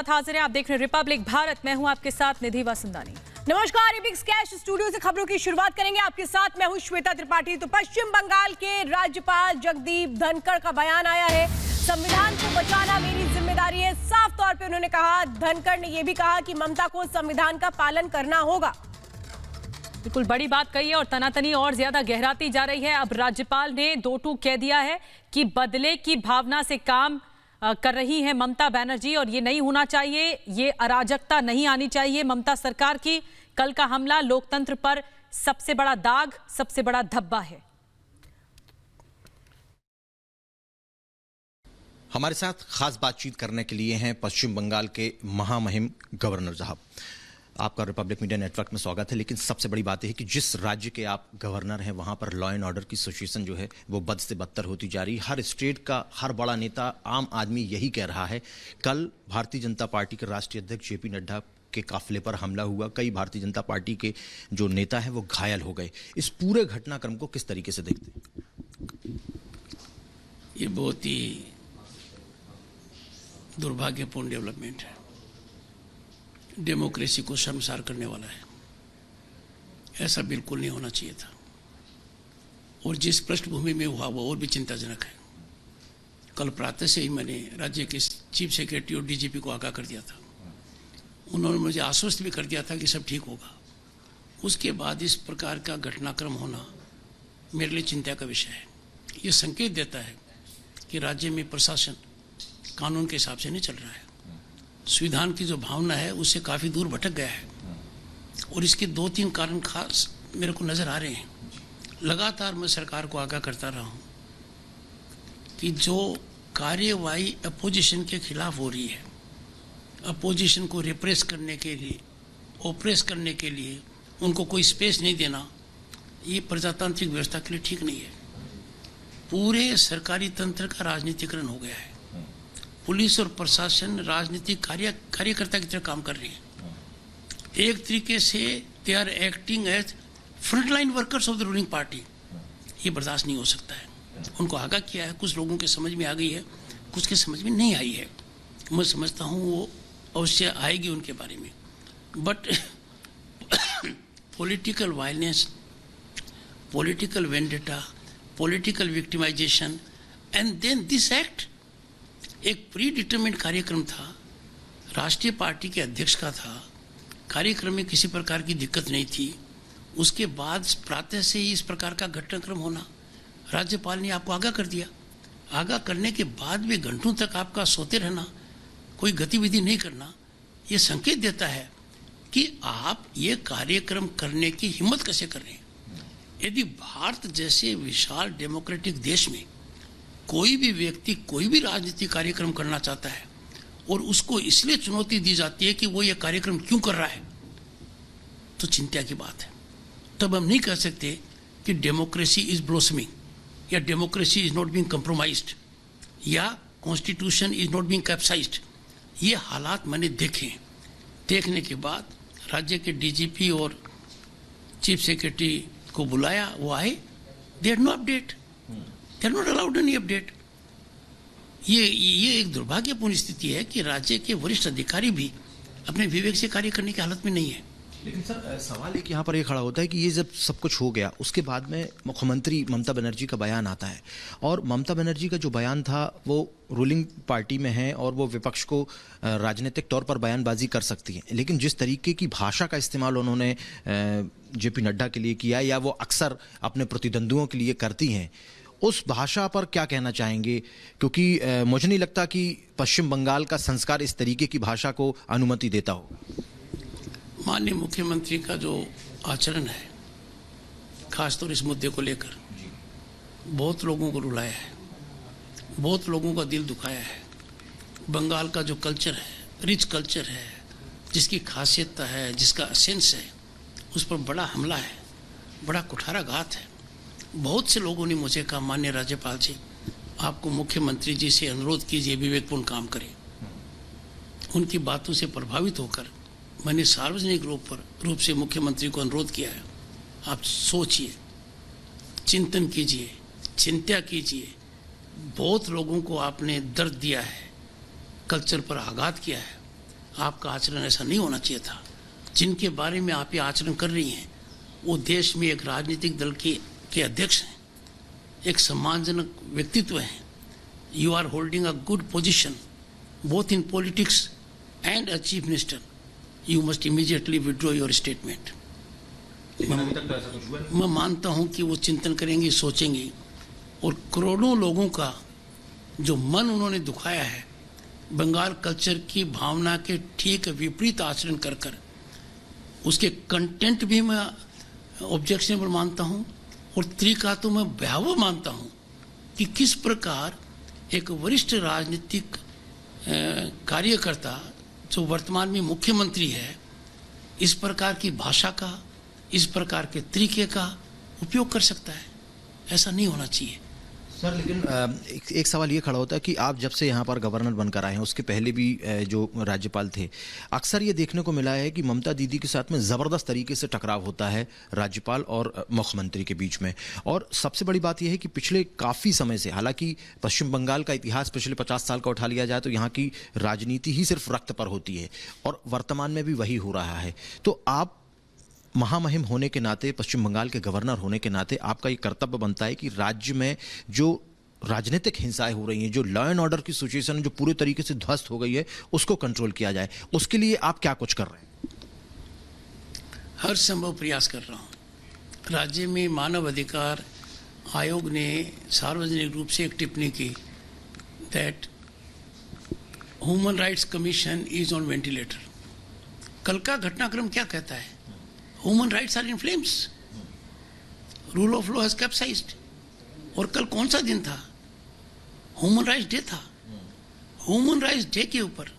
साथ हाजिर हैं। आप देख रहे हैं रिपब्लिक भारत, मैं हूं आपके साथ निधि वसुंदानी। नमस्कार, एबिक्स कैश स्टूडियो से खबरों की शुरुआत करेंगे। आपके साथ मैं हूं श्वेता त्रिपाठी। तो पश्चिम बंगाल के राज्यपाल जगदीप धनखड़ का बयान आया है, संविधान को बचाना मेरी जिम्मेदारी है। साफ तौर पे उन्होंने कहा, धनखड़ ने यह भी कहा कि ममता को संविधान का पालन करना होगा। बिल्कुल बड़ी बात कही है और तनातनी और ज्यादा गहराती जा रही है। अब राज्यपाल ने दो टूक कह दिया है कि बदले की भावना से काम कर रही है ममता बनर्जी और ये नहीं होना चाहिए, ये अराजकता नहीं आनी चाहिए ममता सरकार की। कल का हमला लोकतंत्र पर सबसे बड़ा दाग, सबसे बड़ा धब्बा है। हमारे साथ खास बातचीत करने के लिए हैं पश्चिम बंगाल के महामहिम गवर्नर साहब। आपका रिपब्लिक मीडिया नेटवर्क में स्वागत है। लेकिन सबसे बड़ी बात यह है कि जिस राज्य के आप गवर्नर हैं वहां पर लॉ एंड ऑर्डर की सिचुएशन जो है वो बद से बदतर होती जा रही है। हर स्टेट का हर बड़ा नेता, आम आदमी यही कह रहा है। कल भारतीय जनता पार्टी के राष्ट्रीय अध्यक्ष जेपी नड्डा के काफिले पर हमला हुआ, कई भारतीय जनता पार्टी के जो नेता हैं वो घायल हो गए। इस पूरे घटनाक्रम को किस तरीके से देखते हैं? ये बहुत ही दुर्भाग्यपूर्ण डेवलपमेंट है, डेमोक्रेसी को शर्मसार करने वाला है। ऐसा बिल्कुल नहीं होना चाहिए था और जिस पृष्ठभूमि में हुआ वो और भी चिंताजनक है। कल प्रातः से ही मैंने राज्य के चीफ सेक्रेटरी और डीजीपी को आगाह कर दिया था। उन्होंने मुझे आश्वस्त भी कर दिया था कि सब ठीक होगा। उसके बाद इस प्रकार का घटनाक्रम होना मेरे लिए चिंता का विषय है। ये संकेत देता है कि राज्य में प्रशासन कानून के हिसाब से नहीं चल रहा है। संविधान की जो भावना है उससे काफ़ी दूर भटक गया है और इसके दो तीन कारण खास मेरे को नज़र आ रहे हैं। लगातार मैं सरकार को आगाह करता रहा हूँ कि जो कार्यवाही अपोजिशन के खिलाफ हो रही है, अपोजिशन को रिप्रेस करने के लिए, ओप्रेस करने के लिए उनको कोई स्पेस नहीं देना, ये प्रजातांत्रिक व्यवस्था के लिए ठीक नहीं है। पूरे सरकारी तंत्र का राजनीतिकरण हो गया है। पुलिस और प्रशासन राजनीतिक कार्यकर्ता की तरह काम कर रही है। एक तरीके से they are acting as frontline workers of the ruling party. ये बर्दाश्त नहीं हो सकता है। उनको आगाह किया है, कुछ लोगों के समझ में आ गई है, कुछ के समझ में नहीं आई है। मैं समझता हूँ वो अवश्य आएगी उनके बारे में। But political violence, political vendetta, political victimization and then this act एक प्री डिटरमिन्ड कार्यक्रम था, राष्ट्रीय पार्टी के अध्यक्ष का था, कार्यक्रम में किसी प्रकार की दिक्कत नहीं थी। उसके बाद प्रातः से ही इस प्रकार का घटनाक्रम होना, राज्यपाल ने आपको आगाह कर दिया। आगाह करने के बाद भी घंटों तक आपका सोते रहना, कोई गतिविधि नहीं करना, ये संकेत देता है कि आप ये कार्यक्रम करने की हिम्मत कैसे कर रहे हैं। यदि भारत जैसे विशाल डेमोक्रेटिक देश में कोई भी व्यक्ति कोई भी राजनीतिक कार्यक्रम करना चाहता है और उसको इसलिए चुनौती दी जाती है कि वो ये कार्यक्रम क्यों कर रहा है, तो चिंता की बात है। तब हम नहीं कह सकते कि डेमोक्रेसी इज ब्लॉसमिंग या democracy is not being compromised या कॉन्स्टिट्यूशन इज नॉट बीइंग कैप्साइज्ड। ये हालात मैंने देखे। देखने के बाद राज्य के डीजीपी और चीफ सेक्रेटरी को बुलाया, वो आए, they had no update, they are not allowed any update. ये एक दुर्भाग्यपूर्ण स्थिति है कि राज्य के वरिष्ठ अधिकारी भी अपने विवेक से कार्य करने की हालत में नहीं है। लेकिन सर, सवाल एक यहाँ पर ये खड़ा होता है कि ये जब सब कुछ हो गया उसके बाद में मुख्यमंत्री ममता बनर्जी का बयान आता है और ममता बनर्जी का जो बयान था वो रूलिंग पार्टी में है और वो विपक्ष को राजनीतिक तौर पर बयानबाजी कर सकती है। लेकिन जिस तरीके की भाषा का इस्तेमाल उन्होंने जेपी नड्डा के लिए किया या वो अक्सर अपने प्रतिद्वंद्वियों के लिए करती हैं, उस भाषा पर क्या कहना चाहेंगे? क्योंकि मुझे नहीं लगता कि पश्चिम बंगाल का संस्कार इस तरीके की भाषा को अनुमति देता हो। माननीय मुख्यमंत्री का जो आचरण है, खासतौर इस मुद्दे को लेकर, बहुत लोगों को रुलाया है, बहुत लोगों का दिल दुखाया है। बंगाल का जो कल्चर है, रिच कल्चर है, जिसकी खासियत है, जिसका सेंस है, उस पर बड़ा हमला है, बड़ा कुठाराघात है। बहुत से लोगों ने मुझे कहा, माननीय राज्यपाल जी, आपको मुख्यमंत्री जी से अनुरोध कीजिए विवेकपूर्ण काम करें। उनकी बातों से प्रभावित होकर मैंने सार्वजनिक रूप से मुख्यमंत्री को अनुरोध किया है, आप सोचिए, चिंतन कीजिए, चिंता कीजिए। बहुत लोगों को आपने दर्द दिया है, कल्चर पर आघात किया है। आपका आचरण ऐसा नहीं होना चाहिए था। जिनके बारे में आप ये आचरण कर रही हैं वो देश में एक राजनीतिक दल के अध्यक्ष हैं, एक सम्मानजनक व्यक्तित्व हैं। You are holding a good position both in politics and a chief minister. You must immediately withdraw your statement. मैं मानता हूं कि वो चिंतन करेंगी, सोचेंगी, और करोड़ों लोगों का जो मन उन्होंने दुखाया है बंगाल कल्चर की भावना के ठीक विपरीत आचरण कर कर, उसके कंटेंट भी मैं ऑब्जेक्शनेबल मानता हूं और तरीका तो मैं भयावह मानता हूं कि किस प्रकार एक वरिष्ठ राजनीतिक कार्यकर्ता जो वर्तमान में मुख्यमंत्री है इस प्रकार की भाषा का, इस प्रकार के तरीके का उपयोग कर सकता है। ऐसा नहीं होना चाहिए। सर, लेकिन एक सवाल ये खड़ा होता है कि आप जब से यहाँ पर गवर्नर बनकर आए हैं, उसके पहले भी जो राज्यपाल थे, अक्सर ये देखने को मिला है कि ममता दीदी के साथ में ज़बरदस्त तरीके से टकराव होता है राज्यपाल और मुख्यमंत्री के बीच में। और सबसे बड़ी बात यह है कि पिछले काफ़ी समय से, हालांकि पश्चिम बंगाल का इतिहास पिछले 50 साल का उठा लिया जाए तो यहाँ की राजनीति ही सिर्फ रक्त पर होती है और वर्तमान में भी वही हो रहा है। तो आप महामहिम होने के नाते, पश्चिम बंगाल के गवर्नर होने के नाते आपका ये कर्तव्य बनता है कि राज्य में जो राजनीतिक हिंसाएं हो रही हैं, जो लॉ एंड ऑर्डर की सिचुएशन जो पूरे तरीके से ध्वस्त हो गई है, उसको कंट्रोल किया जाए। उसके लिए आप क्या कुछ कर रहे हैं? हर संभव प्रयास कर रहा हूं। राज्य में मानव अधिकार आयोग ने सार्वजनिक रूप से एक टिप्पणी की that human rights commission is on ventilator. कल का घटनाक्रम क्या कहता है? Human rights are in flames, rule of law has capsized. और कल कौन सा दिन था? ह्यूमन राइट्स डे था। ह्यूमन राइट्स डे के ऊपर